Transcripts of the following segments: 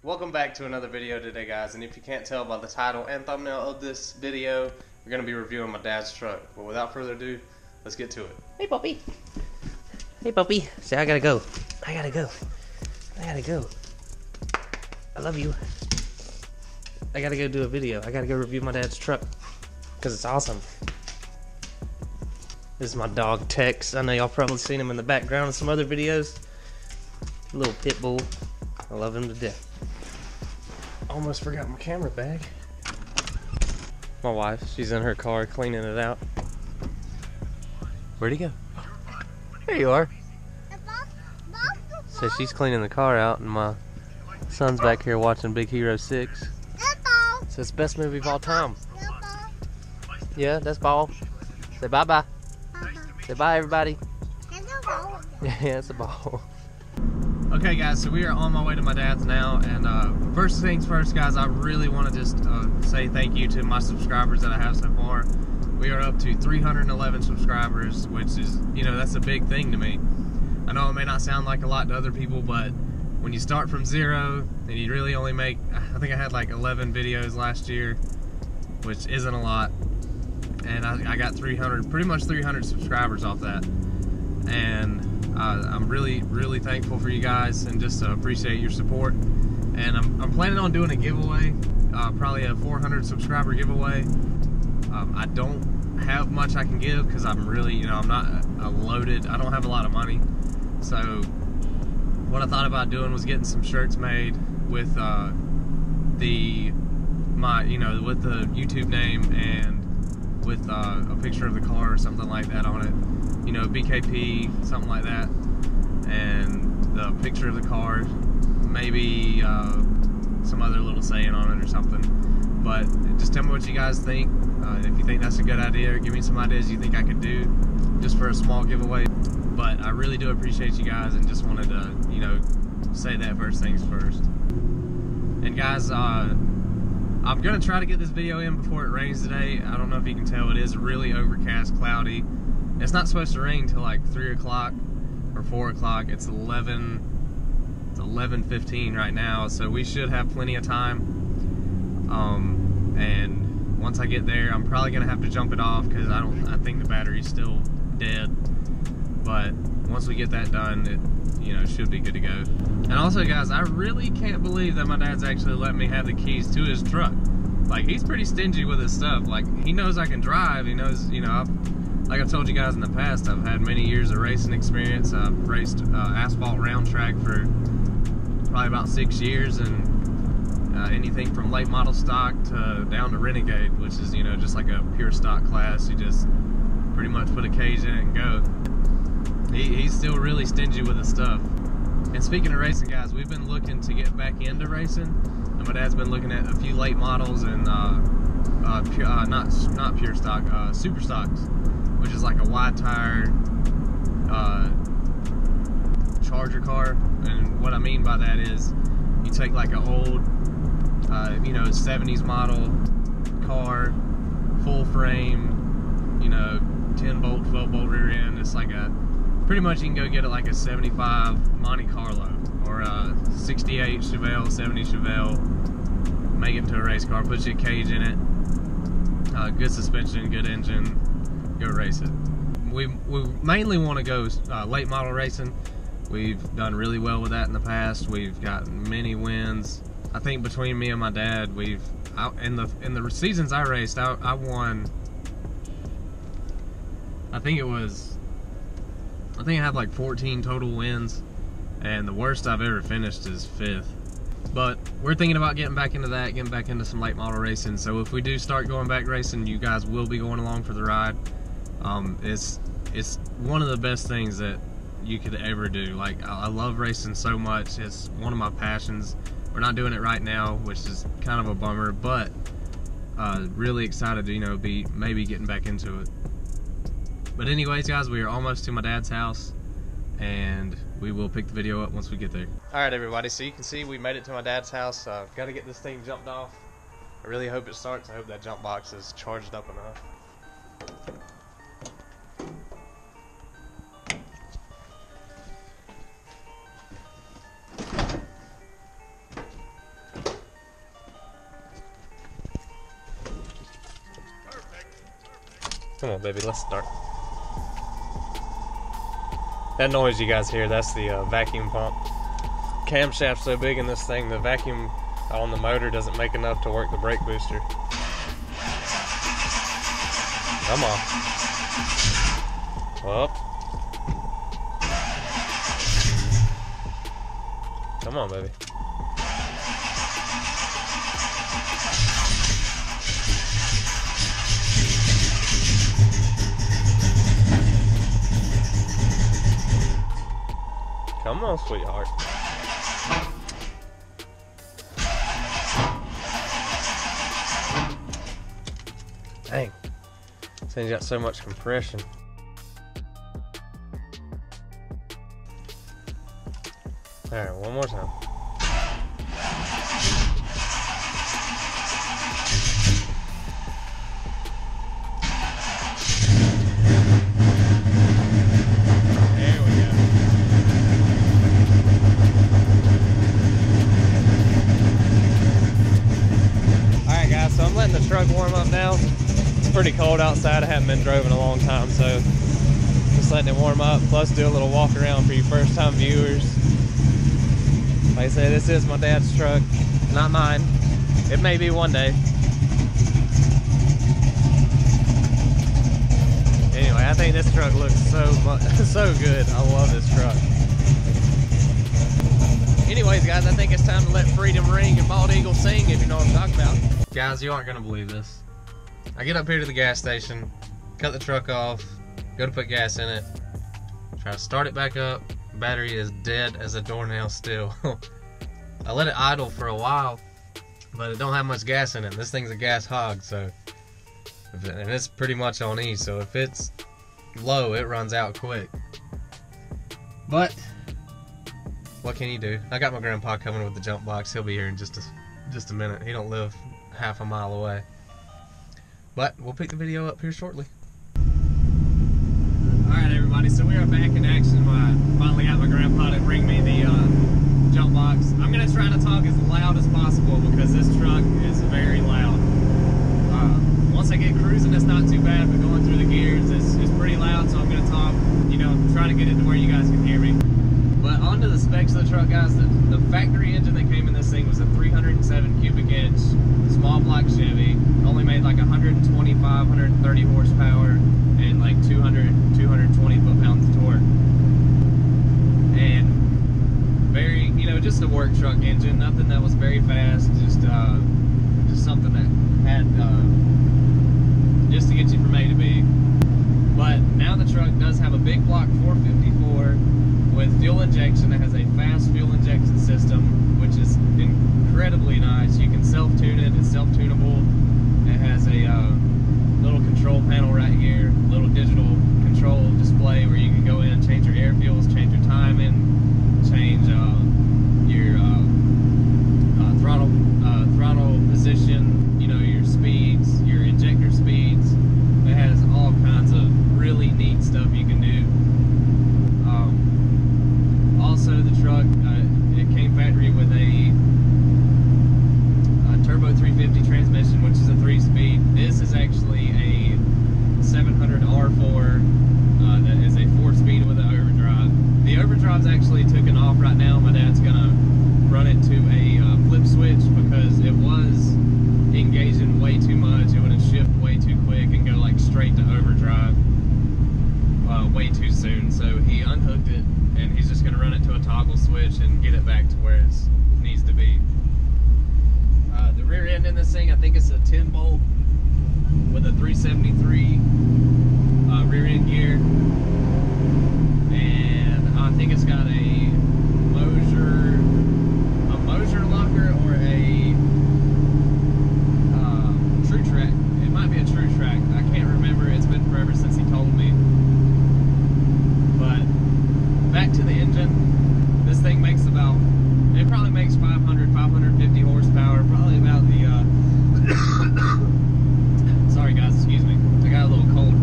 Welcome back to another video today, guys, and if you can't tell by the title and thumbnail of this video, we're going to be reviewing my dad's truck. But without further ado, let's get to it. Hey, puppy. Hey, puppy. Say, I gotta go. I gotta go. I gotta go. I love you. I gotta go do a video. I gotta go review my dad's truck because it's awesome. This is my dog Tex. I know y'all probably seen him in the background in some other videos. Little pit bull. I love him to death. Almost forgot my camera bag. My wife, she's in her car cleaning it out. Where'd he go? There you are. So she's cleaning the car out, and my son's back here watching Big Hero 6. So it's the best movie of all time. Yeah, that's ball. Say bye-bye. Say bye, everybody. Yeah, it's a ball. Okay, guys, so we are on my way to my dad's now, and first things first, guys, I really want to just say thank you to my subscribers that I have so far. We are up to 311 subscribers, which is, you know, that's a big thing to me. I know it may not sound like a lot to other people, but when you start from zero and you really only make, I think I had like 11 videos last year, which isn't a lot, and I got 300, pretty much 300 subscribers off that, and I'm really, really thankful for you guys and just appreciate your support. And I'm planning on doing a giveaway, probably a 400 subscriber giveaway. I don't have much I can give because I'm really, you know, I'm not loaded. I don't have a lot of money. So what I thought about doing was getting some shirts made with with the YouTube name and with a picture of the car or something like that on it. You know, BKP, something like that, and the picture of the car, maybe some other little saying on it or something. But just tell me what you guys think. If you think that's a good idea, or give me some ideas you think I could do just for a small giveaway. But I really do appreciate you guys, and just wanted to, you know, say that first things first. And guys, I'm gonna try to get this video in before it rains today. I don't know if you can tell, it is really overcast, cloudy. It's not supposed to rain till like 3 o'clock or 4 o'clock. It's 11:15 right now, so we should have plenty of time. And once I get there, I'm probably gonna have to jump it off because I think the battery's still dead. But once we get that done, it, you know, should be good to go. And also, guys, I really can't believe that my dad's actually let me have the keys to his truck. Like, he's pretty stingy with his stuff. Like, he knows I can drive. He knows, you know, like I've told you guys in the past, I've had many years of racing experience. I've raced asphalt round track for probably about 6 years, and anything from late model stock to down to Renegade, which is, you know, just like a pure stock class. You just pretty much put a cage in it and go. He's still really stingy with his stuff. And speaking of racing, guys, we've been looking to get back into racing, and my dad's been looking at a few late models and not pure stock, super stocks, which is like a wide tire Charger car. And what I mean by that is, you take like an old, you know, 70s model car, full frame, you know, 10 bolt, 12 bolt rear end. It's like a, pretty much you can go get it like a 75 Monte Carlo or a 68 Chevelle, 70 Chevelle, make it into a race car, put you a cage in it, good suspension, good engine, go race it. We mainly want to go late model racing. We've done really well with that in the past. We've got many wins. I think between me and my dad, in the seasons I raced, I won. I think I had like 14 total wins, and the worst I've ever finished is 5th. But we're thinking about getting back into that, getting back into some late model racing. So if we do start going back racing, you guys will be going along for the ride. It's one of the best things that you could ever do. Like, I love racing so much. It's one of my passions. We're not doing it right now, which is kind of a bummer, but really excited to, you know, be maybe getting back into it. But anyways, guys, we are almost to my dad's house, and we will pick the video up once we get there. Alright, everybody, so you can see we made it to my dad's house. Got to get this thing jumped off. I really hope it starts. I hope that jump box is charged up enough. Come on, baby, let's start. That noise you guys hear, that's the vacuum pump. Camshaft's so big in this thing, the vacuum on the motor doesn't make enough to work the brake booster. Come on. Up. Come on, baby. Come on, sweetheart. Dang. This thing's got so much compression. Alright, one more time. There we go. Alright guys, so I'm letting the truck warm up now. It's pretty cold outside. I haven't been driving in a long time, so just letting it warm up, plus do a little walk around for you first time viewers. Like I say, this is my dad's truck, not mine. It may be one day. Anyway, I think this truck looks so good. I love this truck. Anyways, guys, I think it's time to let freedom ring and bald eagle sing, if you know what I'm talking about. Guys, you aren't gonna believe this. I get up here to the gas station, cut the truck off, go to put gas in it, try to start it back up. Battery is dead as a doornail still. I let it idle for a while, but it don't have much gas in it. This thing's a gas hog, so and it's pretty much on E, so if it's low, it runs out quick. But what can you do? I got my grandpa coming with the jump box. He'll be here in just a minute. He don't live half a mile away. But we'll pick the video up here shortly. Alright everybody, so we are back in action. I finally got my grandpa to bring me the jump box. I'm going to try to talk as loud as possible because this truck is very loud. Once I get cruising, it's not too bad, but going through the gears, it's pretty loud, so I'm going to talk, you know, try to get it to where you guys can hear me. But on to the specs of the truck, guys. The factory engine that came in this thing was a 307 cubic inch small block Chevy. Only made like 125, 130 horsepower and like 220 foot-pounds of torque. And very, you know, just a work truck engine. Nothing that was very fast. Just something that had just to get you from A to B. But now the truck does have a big block 454 with fuel injection. It has a fast fuel injection system, which is incredibly nice. You can self-tune it. It's self-tunable. It has a little control panel right here, little digital control display where you can go in and change your air fuels, change your timing, change your throttle position, you know, your speeds, your injector speeds. It has all kinds of really neat stuff you can do. Also, the truck, it came factory with a turbo 350 transmission, which is a 3-speed. This is actually a 700 R4 that is a 4-speed with an overdrive. The overdrive's actually taken off right now. My dad's gonna run it to a flip switch because it was engaging way too much. It would have shift way too quick and go like straight to overdrive way too soon. So he unhooked it and he's just gonna run it to a toggle switch and get it back to where it needs to be. The rear end in this thing, I think it's a 10 bolt with a 373 rear end gear, and I think it's got a Moser locker or a True Track. It might be a True Track. I can't remember. It's been forever since he told me. But back to the engine. This thing makes about, it probably makes 500, 550 horsepower. Probably about the sorry guys, excuse me. I got a little cold.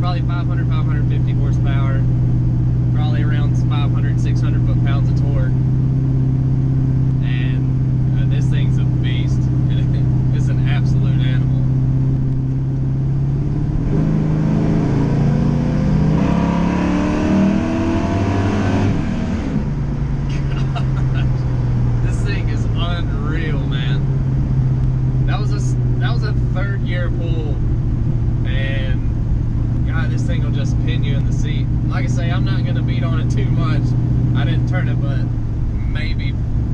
Probably 500, 550 horsepower. Probably around 500, 600 foot-pounds of torque. And this thing's a beast. It's an absolute animal.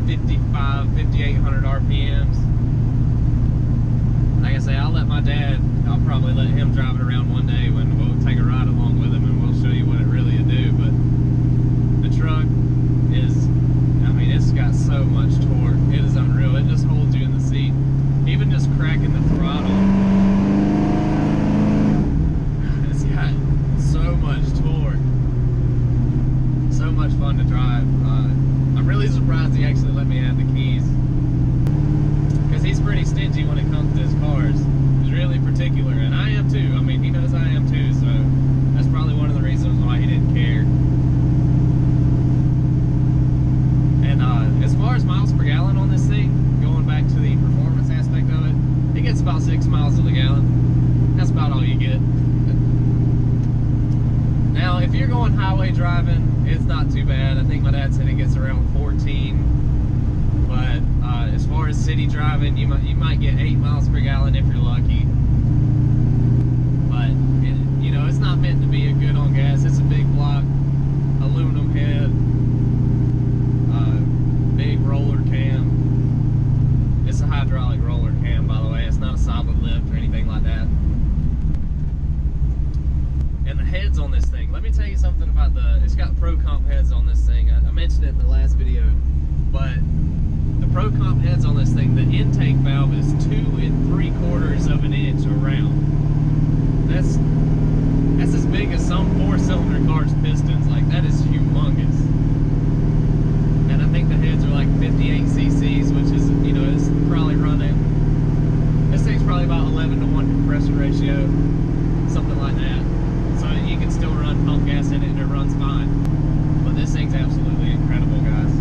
5,800 RPMs. Like I say, I'll probably let him drive it around one day when we'll take a ride along with him and we'll show you what it really will do. But the truck is, I mean, it's got so much torque. It is unreal. It just holds you in the seat. Even just cracking the throttle, it's got so much torque. So much fun to drive. I'm really surprised he actually let me have the keys, because he's pretty stingy when it comes to his cars. He's really particular, and I am too. I mean, he knows I am too, so that's probably one of the reasons why he didn't care. And as far as miles per gallon on this thing, going back to the performance aspect of it, it gets about 6 miles to the gallon. That's about all you get. Now, if you're going highway driving, it's not too bad. I think my dad said it gets around 14. But as far as city driving, you might get 8 miles per gallon if you're lucky. But you know, it's not meant to be a good on gas. It's a big block, aluminum head, big roller cam. It's a hydraulic roller cam, by the way. It's not a solid lift or anything like that. And the heads on this thing, let me tell you something about it's got Pro Comp heads on this thing. I mentioned it in the last video, but the Pro Comp heads on this thing, the intake valve is 2 3/4 of an inch around. That's as big as some 4-cylinder car's pistons. Like, that is humongous. And I think the heads are like 58 cc's, which is, you know, it's probably running, this thing's probably about 11-to-1 compression ratio, something like that. So you can still run pump gas in it and it runs fine. But this thing's absolutely incredible, guys.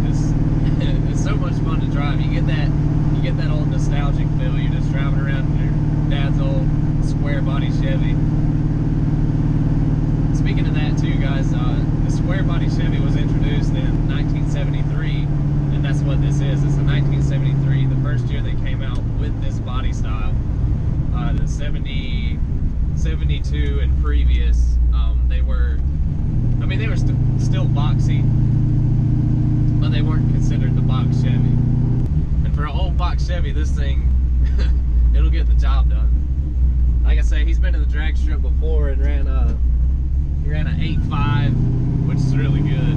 It's so much fun to drive. You get that old nostalgic feel. You're just driving around in your dad's old square body Chevy. Speaking of that too, guys, the square body Chevy was introduced in 1973, and that's what this is. It's a 1973, the first year they came out with this body style. The 70, 72 and previous, they were still boxy, but they weren't considered the Box Chevy. And for an old Box Chevy, this thing, it'll get the job done. Like I say, he's been to the drag strip before and ran a 8.5, which is really good.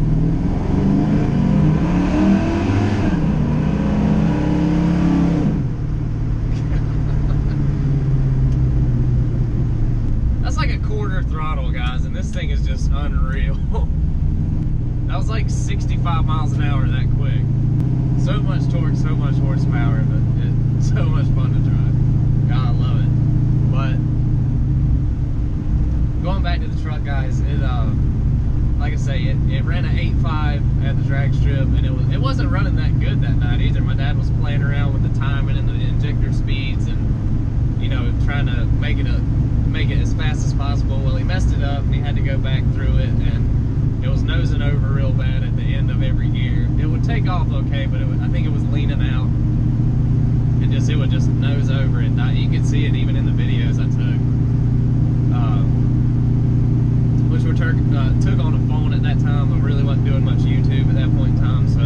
That's like a quarter throttle, guys, and this thing is just unreal. That was like 65 miles an hour that quick. So much torque, so much horsepower, but it's so much fun to drive. God, I love it. But going back to the truck, guys, like I say, it ran an 8.5 at the drag strip, and it wasn't running that good that night either. My dad was playing around with the timing and the injector speeds, and, you know, trying to make it as fast as possible. Well, he messed it up, and he had to go back through it, and it was nosing over real bad at the end of every gear. It would take off okay, but I think it was leaning out, and it would just nose over and die. You can see it even in the videos I took, which were took on a phone at that time. I really wasn't doing much YouTube at that point in time, so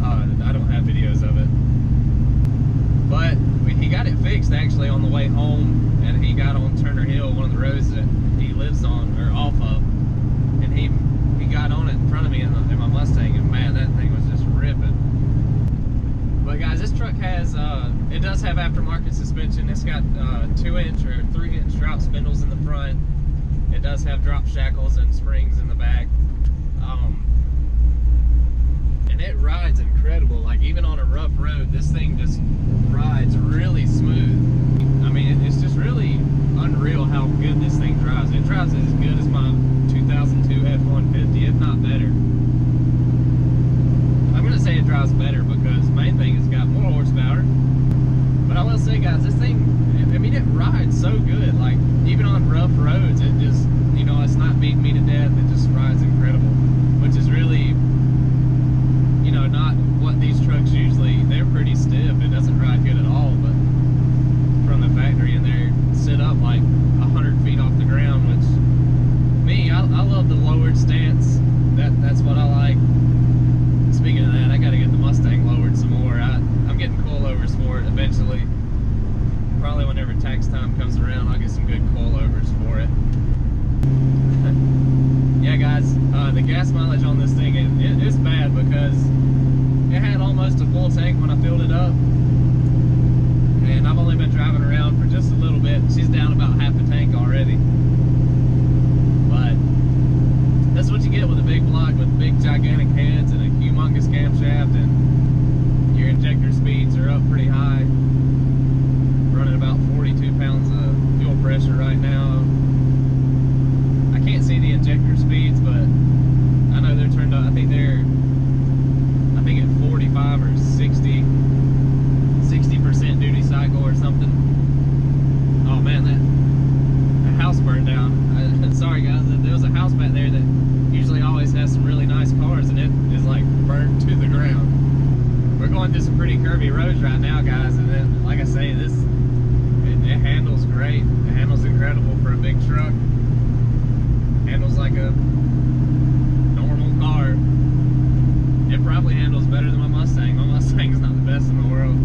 I don't have videos of it. But he got it fixed actually on the way home, and he got on Turner Hill, one of the roads that he lives on, or off of, and he got on it in front of me in my Mustang, and man, that thing was just ripping. But guys, this truck has, it does have aftermarket suspension. It's got 2-inch or 3-inch drop spindles in the front. It does have drop shackles and springs in the back. And it rides incredible. Like, even on a rough road, this thing just rides really smooth. I mean, it's just really unreal how good this thing drives. It drives as good as my 2002 F-150, if not better. I'm going to say it drives better because main thing, it's got more horsepower. But I will say, guys, this thing, I mean, it rides so good. Like, even on rough roads, it just, you know, it's not beating me to death. It just rides incredible, which is really, you know, not what these full tank when I filled it up. And I've only been driving around for just a little bit. She's down about half the tank already. But that's what you get with a big block with big gigantic heads and a humongous camshaft, and your injector speeds are up pretty high. Running about 42 pounds of fuel pressure right now. I can't see the injector speeds, but I know they're turned up. I think at 45 or 60% duty cycle or something. Oh man, that house burned down. Sorry guys, there was a house back there that usually always has some really nice cars, and it is like burnt to the ground. We're going through some pretty curvy roads right now, guys, and then, like I say, it handles great. It handles incredible for a big truck. Handles like a normal car. It probably handles better than my Mustang. My Mustang's not the best in the world.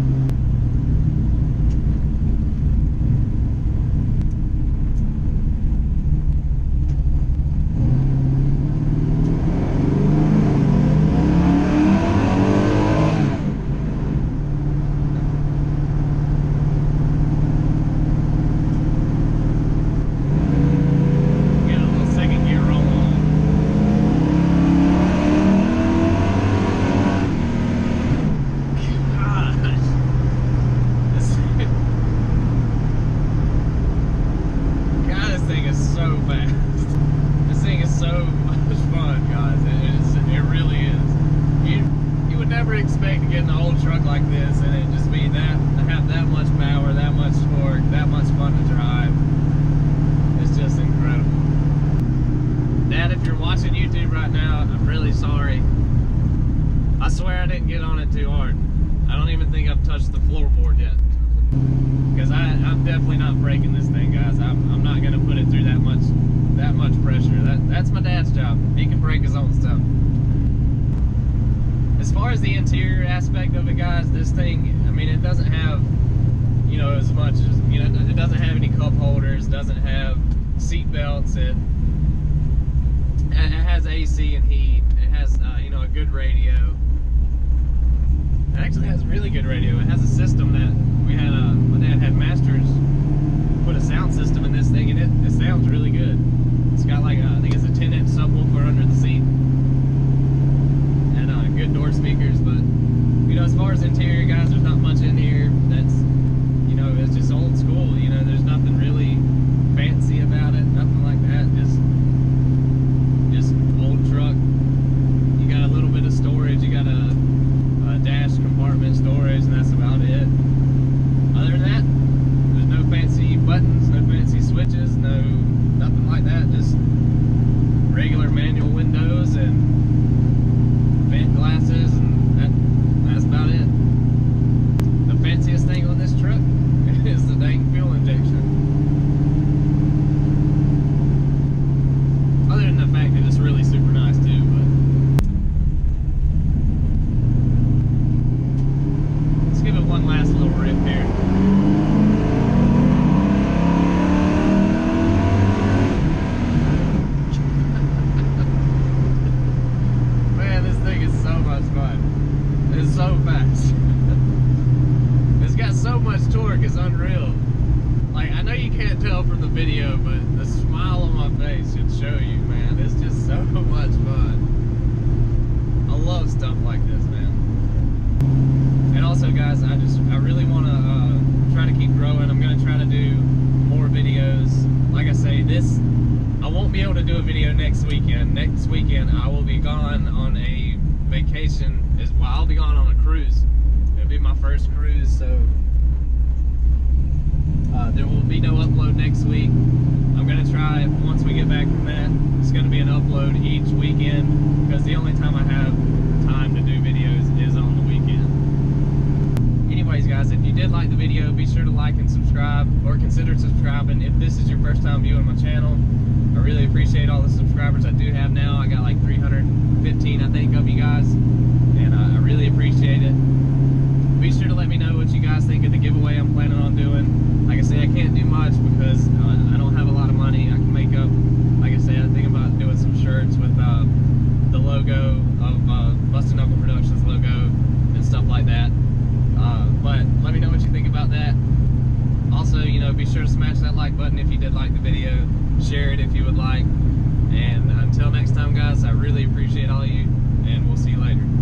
Expect to get an old truck like this and it just be have that much power, that much torque, that much fun to drive. It's just incredible. Dad, if you're watching YouTube right now, I'm really sorry. I swear I didn't get on it too hard. I don't even think I've touched the floorboard yet. Because I'm definitely not braking this thing, guys. I'm not gonna put it through that much pressure. That's my dad's job. He can brake his own stuff. As far as the interior aspect of it, guys, this thing, I mean, it doesn't have, you know, as much as, you know, it doesn't have any cup holders, doesn't have seat belts. It has AC and heat. It has, you know, a good radio. It actually has really good radio. It has a system that my dad had Masters put a sound system in this thing, and it sounds really good. It's got like I think it's a 10-inch subwoofer under the seat. Good door speakers, but you know, as far as interior, guys, there's not much in here that's, you know, it's just old school. You know, there's nothing really fancy about it, nothing like that. Just old truck. You got a little bit of storage. You got a dash compartment storage, and that's about it. Other than that, there's no fancy buttons, no fancy switches, nothing like that. Just regular manual windows and vent glasses, and that's about it. The fanciest thing on this truck is the dang fuel injection. Other than the fact that it's really super nice too, but let's give it one last little rip here. It's so fast. It's got so much torque, it's unreal. Like, I know you can't tell from the video, but the smile on my face should show you, man. It's just so much fun. I love stuff like this, man. And also, guys, I really want to try to keep growing. I'm going to try to do more videos. Like I say, I won't be able to do a video next weekend. Next weekend, I will be gone on a vacation. Well, I'll be gone on a cruise. It'll be my first cruise, so there will be no upload next week. I'm going to try, once we get back from that, it's going to be an upload each weekend, because the only time I have time to do videos is on the weekend. Anyways, guys, if you did like the video, be sure to like and subscribe, or consider subscribing if this is your first time viewing my channel. I really appreciate all the subscribers I do have now. I got like 315, I think, of you guys, and I really appreciate it. Be sure to let me know what you guys think of the giveaway I'm planning on doing. Like I say, I can't do much because I don't have a lot of money. I can make up, like I say, I think about doing some shirts with the logo of Busted Knuckle Productions logo and stuff like that. know, be sure to smash that like button if you did like the video. Share it if you would like. And until next time, guys, I really appreciate all of you, and we'll see you later.